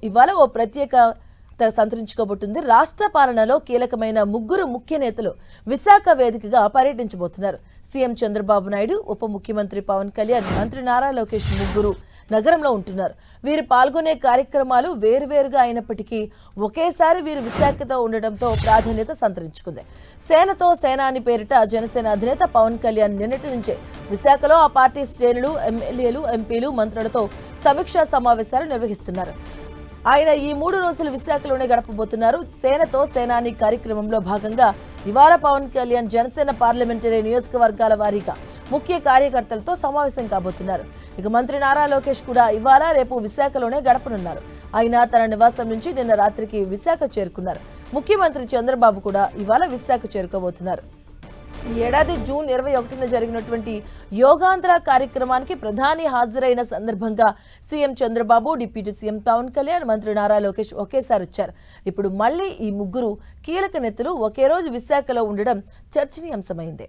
ఇవాళ ఓ ప్రత్యేకత సంతరించుకోబోతుంది. రాష్ట్ర పాలనలో కీలకమైన ముగ్గురు ముఖ్య నేతలు విశాఖ వేదికగా పర్యటించబోతున్నారు. సీఎం చంద్రబాబు నాయుడు, ఉప ముఖ్యమంత్రి పవన్ కళ్యాణ్, మంత్రి నారా లోకేష్ ముగ్గురు నగరంలో ఉంటున్నారు. వీరు పాల్గొనే కార్యక్రమాలు వేరువేరుగా అయినప్పటికీ ఒకేసారి వీరు విశాఖతో ఉండడంతో ప్రాధాన్యత సంతరించుకుంది. సేనతో సేనాని పేరిట జనసేన అధినేత పవన్ కళ్యాణ్ నిన్నటి నుంచే విశాఖలో ఆ పార్టీ శ్రేణులు, ఎమ్మెల్యేలు, ఎంపీలు, మంత్రులతో సమీక్షా సమావేశాలు నిర్వహిస్తున్నారు. ఆయన ఈ 3 రోజులు విశాఖలోనే గడపబోతున్నారు. సేనతో సేనాని కార్యక్రమంలో భాగంగా ఇవాళ పవన్ కళ్యాణ్ జనసేన పార్లమెంటరీ నియోజకవర్గాల వారీగా ముఖ్య కార్యకర్తలతో సమావేశం కాబోతున్నారు. ఇక మంత్రి నారా లోకేష్ కూడా ఇవాళ రేపు విశాఖలోనే గడపనున్నారు. ఆయన తన నివాసం నుంచి నిన్న రాత్రికి విశాఖ చేరుకున్నారు. ముఖ్యమంత్రి చంద్రబాబు కూడా ఇవాళ విశాఖ చేరుకోబోతున్నారు. ఈ ఏడాది జూన్ 21న జరిగినటువంటి యోగాంధ్ర కార్యక్రమానికి ప్రధాని హాజరైన సందర్భంగా CM Chandrababu, deputy CM Pawan Kalyan, మంత్రి నారా లోకేష్ ఒకేసారి వచ్చారు. ఇప్పుడు మళ్ళీ ఈ ముగ్గురు కీలక నేతలు ఒకే రోజు విశాఖలో ఉండడం చర్చనీయాంశమైంది.